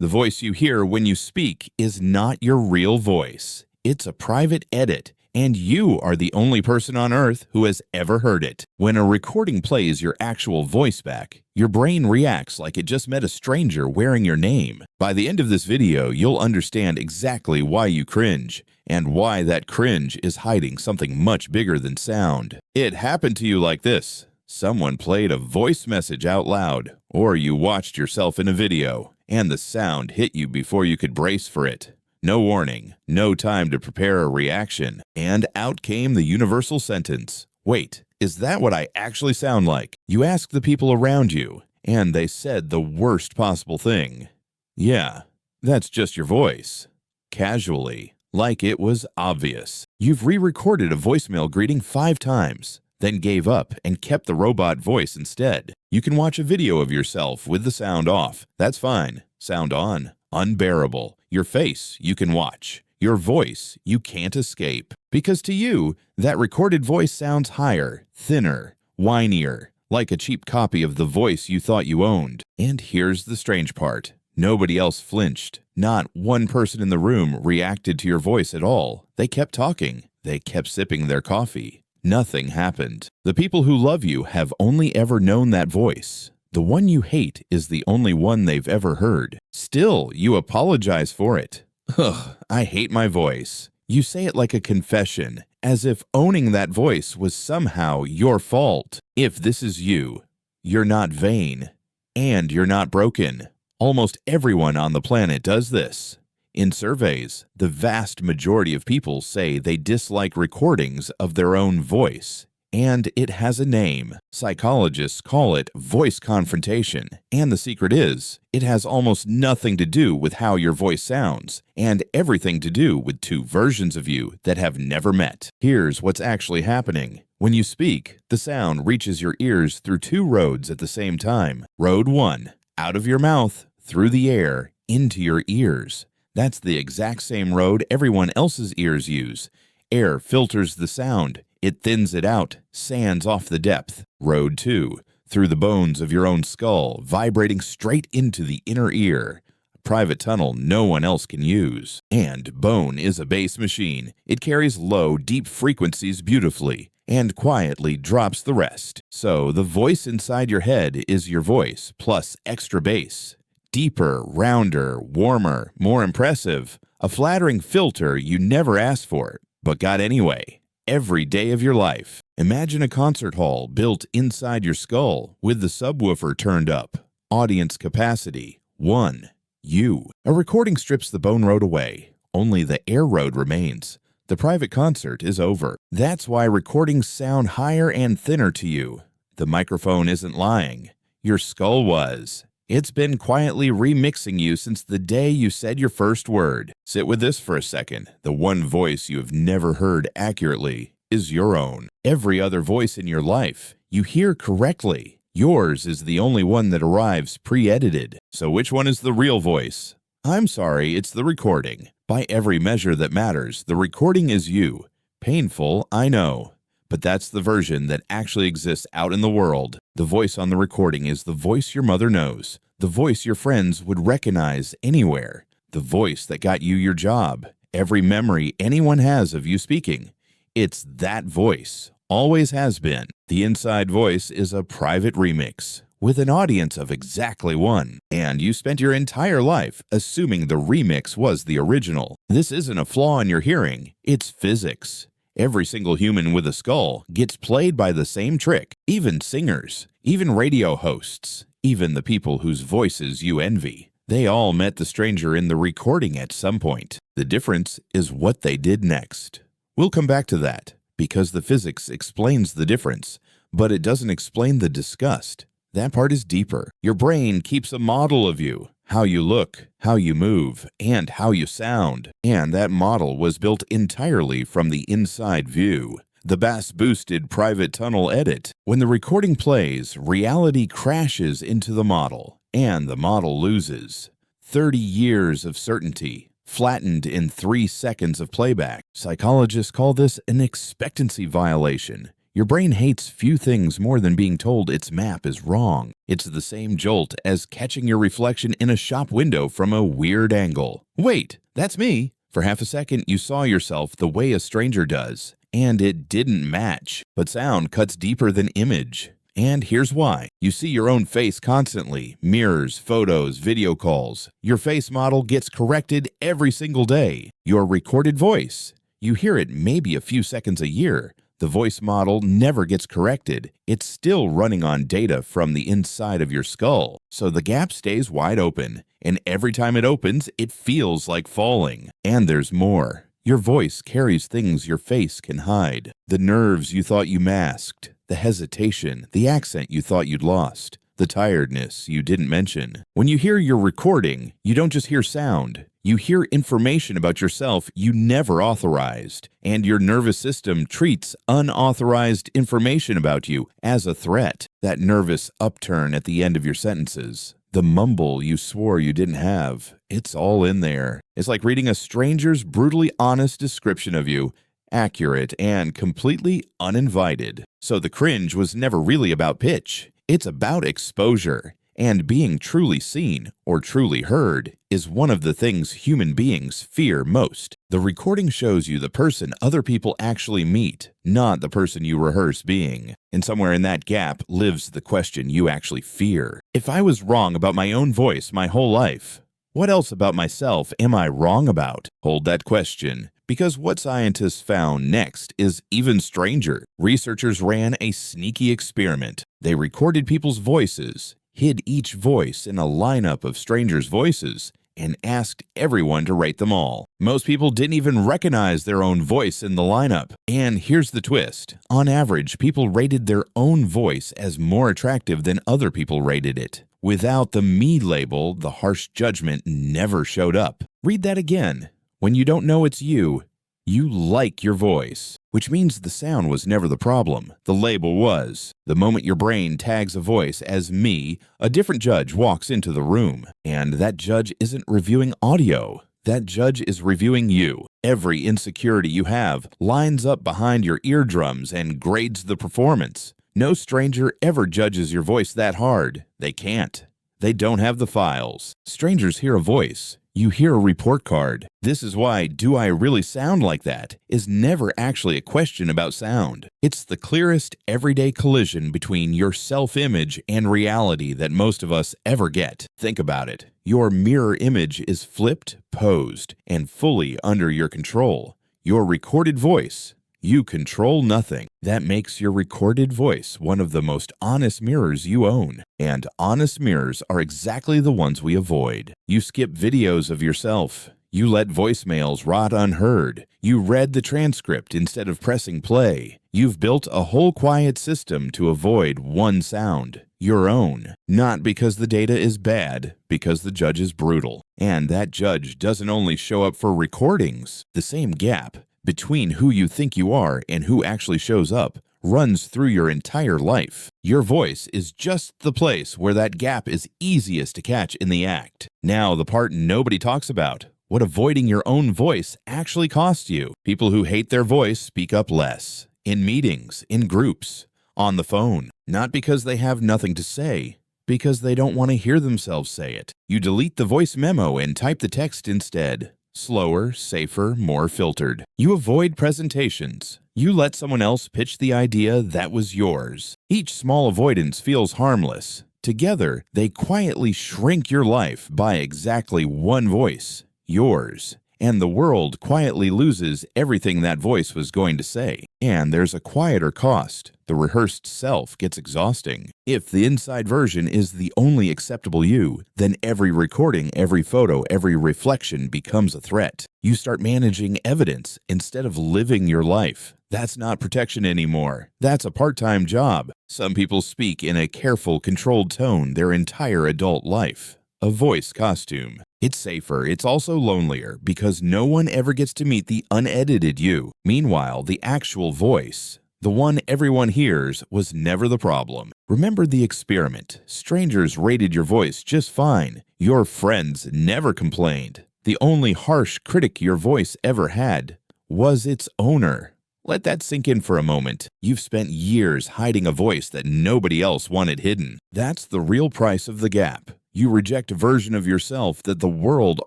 The voice you hear when you speak is not your real voice. It's a private edit, and you are the only person on Earth who has ever heard it. When a recording plays your actual voice back, your brain reacts like it just met a stranger wearing your name. By the end of this video, you'll understand exactly why you cringe, and why that cringe is hiding something much bigger than sound. It happened to you like this. Someone played a voice message out loud, or you watched yourself in a video, and the sound hit you before you could brace for it. No warning, no time to prepare a reaction, and out came the universal sentence. Wait, is that what I actually sound like? You asked the people around you, and they said the worst possible thing. Yeah, that's just your voice. Casually, like it was obvious. You've re-recorded a voicemail greeting 5 times, then gave up and kept the robot voice instead. You can watch a video of yourself with the sound off. That's fine. Sound on. Unbearable. Your face you can watch. Your voice you can't escape. Because to you, that recorded voice sounds higher, thinner, whinier, like a cheap copy of the voice you thought you owned. And here's the strange part. Nobody else flinched. Not one person in the room reacted to your voice at all. They kept talking. They kept sipping their coffee. Nothing happened. The people who love you have only ever known that voice. The one you hate is the only one they've ever heard. Still, you apologize for it. Ugh, I hate my voice. You say it like a confession, as if owning that voice was somehow your fault. If this is you, you're not vain, and you're not broken. Almost everyone on the planet does this. In surveys, the vast majority of people say they dislike recordings of their own voice. And it has a name. Psychologists call it voice confrontation. And the secret is, it has almost nothing to do with how your voice sounds, and everything to do with 2 versions of you that have never met. Here's what's actually happening. When you speak, the sound reaches your ears through 2 roads at the same time. Road 1, out of your mouth, through the air, into your ears. That's the exact same road everyone else's ears use. Air filters the sound. It thins it out, sands off the depth. Road 2, through the bones of your own skull, vibrating straight into the inner ear. A private tunnel no one else can use. And bone is a bass machine. It carries low, deep frequencies beautifully, and quietly drops the rest. So the voice inside your head is your voice, plus extra bass. Deeper, rounder, warmer, more impressive. A flattering filter you never asked for, but got anyway. Every day of your life. Imagine a concert hall built inside your skull with the subwoofer turned up. Audience capacity 1. You. A recording strips the bone road away. Only the air road remains. The private concert is over. That's why recordings sound higher and thinner to you. The microphone isn't lying. Your skull was. It's been quietly remixing you since the day you said your first word. Sit with this for a second. The one voice you have never heard accurately is your own. Every other voice in your life you hear correctly. Yours is the only one that arrives pre-edited. So which one is the real voice? I'm sorry, it's the recording. By every measure that matters, the recording is you. Painful, I know. But that's the version that actually exists out in the world. The voice on the recording is the voice your mother knows, the voice your friends would recognize anywhere, the voice that got you your job, every memory anyone has of you speaking. It's that voice, always has been. The inside voice is a private remix, with an audience of exactly 1. And you spent your entire life assuming the remix was the original. This isn't a flaw in your hearing, it's physics. Every single human with a skull gets played by the same trick. Even singers, even radio hosts, even the people whose voices you envy. They all met the stranger in the recording at some point. The difference is what they did next. We'll come back to that, because the physics explains the difference, but it doesn't explain the disgust. That part is deeper. Your brain keeps a model of you. How you look, how you move, and how you sound. And that model was built entirely from the inside view. The bass-boosted private tunnel edit. When the recording plays, reality crashes into the model, and the model loses. 30 years of certainty, flattened in 3 seconds of playback. Psychologists call this an expectancy violation. Your brain hates few things more than being told its map is wrong. It's the same jolt as catching your reflection in a shop window from a weird angle. Wait, that's me. For half a second, you saw yourself the way a stranger does, and it didn't match. But sound cuts deeper than image. And here's why. You see your own face constantly. Mirrors, photos, video calls. Your face model gets corrected every single day. Your recorded voice. You hear it maybe a few seconds a year. The voice model never gets corrected. It's still running on data from the inside of your skull. So the gap stays wide open. And every time it opens, it feels like falling. And there's more. Your voice carries things your face can hide. The nerves you thought you masked. The hesitation, the accent you thought you'd lost, the tiredness you didn't mention. When you hear your recording, you don't just hear sound. You hear information about yourself you never authorized, and your nervous system treats unauthorized information about you as a threat. That nervous upturn at the end of your sentences, the mumble you swore you didn't have, it's all in there. It's like reading a stranger's brutally honest description of you, accurate and completely uninvited. So the cringe was never really about pitch. It's about exposure. And being truly seen or truly heard is one of the things human beings fear most. The recording shows you the person other people actually meet, not the person you rehearse being. And somewhere in that gap lives the question you actually fear. If I was wrong about my own voice my whole life, what else about myself am I wrong about? Hold that question. Because what scientists found next is even stranger. Researchers ran a sneaky experiment. They recorded people's voices, hid each voice in a lineup of strangers' voices, and asked everyone to rate them all. Most people didn't even recognize their own voice in the lineup. And here's the twist. On average, people rated their own voice as more attractive than other people rated it. Without the me label, the harsh judgment never showed up. Read that again. When you don't know it's you, you like your voice, which means the sound was never the problem. The label was. The moment your brain tags a voice as me, a different judge walks into the room. And that judge isn't reviewing audio. That judge is reviewing you. Every insecurity you have lines up behind your eardrums and grades the performance. No stranger ever judges your voice that hard. They can't. They don't have the files. Strangers hear a voice. You hear a report card. This is why "do I really sound like that?" is never actually a question about sound. It's the clearest everyday collision between your self-image and reality that most of us ever get. Think about it. Your mirror image is flipped, posed, and fully under your control. Your recorded voice, you control nothing. That makes your recorded voice one of the most honest mirrors you own. And honest mirrors are exactly the ones we avoid. You skip videos of yourself. You let voicemails rot unheard. You read the transcript instead of pressing play. You've built a whole quiet system to avoid one sound, your own. Not because the data is bad, because the judge is brutal. And that judge doesn't only show up for recordings. The same gap between who you think you are and who actually shows up runs through your entire life. Your voice is just the place where that gap is easiest to catch in the act. Now, the part nobody talks about. What avoiding your own voice actually costs you. People who hate their voice speak up less. In meetings, in groups, on the phone. Not because they have nothing to say, because they don't want to hear themselves say it. You delete the voice memo and type the text instead. Slower, safer, more filtered. You avoid presentations. You let someone else pitch the idea that was yours. Each small avoidance feels harmless. Together, they quietly shrink your life by exactly one voice, yours. And the world quietly loses everything that voice was going to say. And there's a quieter cost. The rehearsed self gets exhausting. If the inside version is the only acceptable you, then every recording, every photo, every reflection becomes a threat. You start managing evidence instead of living your life. That's not protection anymore. That's a part-time job. Some people speak in a careful, controlled tone their entire adult life. A voice costume. It's safer, it's also lonelier, because no one ever gets to meet the unedited you. Meanwhile, the actual voice, the one everyone hears, was never the problem. Remember the experiment. Strangers rated your voice just fine. Your friends never complained. The only harsh critic your voice ever had was its owner. Let that sink in for a moment. You've spent years hiding a voice that nobody else wanted hidden. That's the real price of the gap. You reject a version of yourself that the world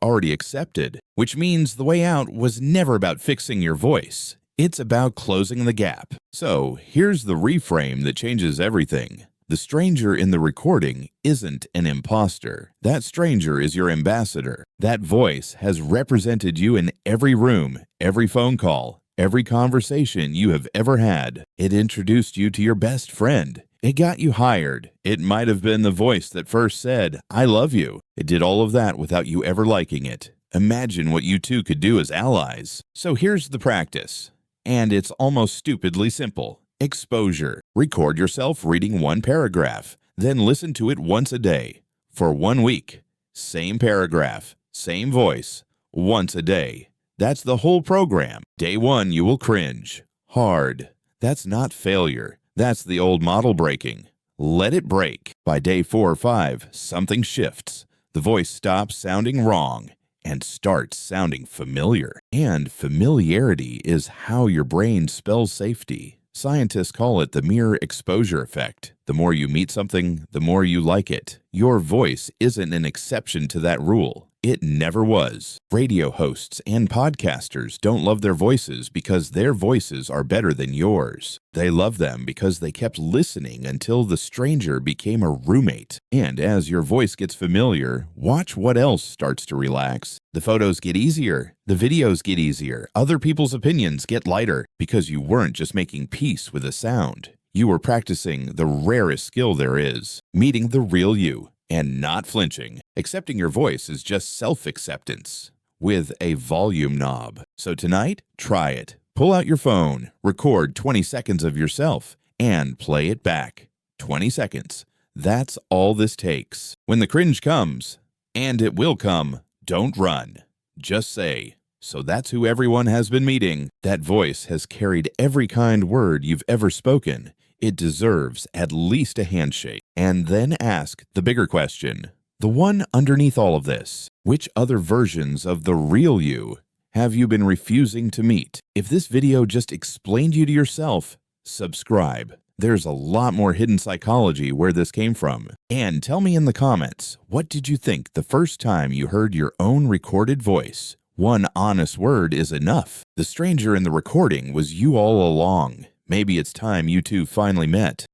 already accepted, which means the way out was never about fixing your voice. It's about closing the gap. So, here's the reframe that changes everything. The stranger in the recording isn't an imposter. That stranger is your ambassador. That voice has represented you in every room, every phone call, every conversation you have ever had. It introduced you to your best friend. It got you hired. It might have been the voice that first said, "I love you." It did all of that without you ever liking it. Imagine what you two could do as allies. So here's the practice. And it's almost stupidly simple. Exposure. Record yourself reading one paragraph, then listen to it once a day. For 1 week. Same paragraph, same voice, once a day. That's the whole program. Day 1, you will cringe. Hard. That's not failure. That's the old model breaking. Let it break. By day 4 or 5, something shifts. The voice stops sounding wrong and starts sounding familiar. And familiarity is how your brain spells safety. Scientists call it the mere exposure effect. The more you meet something, the more you like it. Your voice isn't an exception to that rule. It never was. Radio hosts and podcasters don't love their voices because their voices are better than yours. They love them because they kept listening until the stranger became a roommate. And as your voice gets familiar, watch what else starts to relax. The photos get easier. The videos get easier. Other people's opinions get lighter because you weren't just making peace with a sound. You were practicing the rarest skill there is, meeting the real you. And not flinching. Accepting your voice is just self-acceptance with a volume knob. So tonight, try it. Pull out your phone, record 20 seconds of yourself, and play it back. 20 seconds. That's all this takes. When the cringe comes, and it will come, don't run. Just say, "So that's who everyone has been meeting." That voice has carried every kind word you've ever spoken. It deserves at least a handshake. And then ask the bigger question, the one underneath all of this. Which other versions of the real you have you been refusing to meet? If this video just explained you to yourself, subscribe. There's a lot more hidden psychology where this came from. And tell me in the comments, what did you think the first time you heard your own recorded voice? One honest word is enough. The stranger in the recording was you all along. Maybe it's time you two finally met.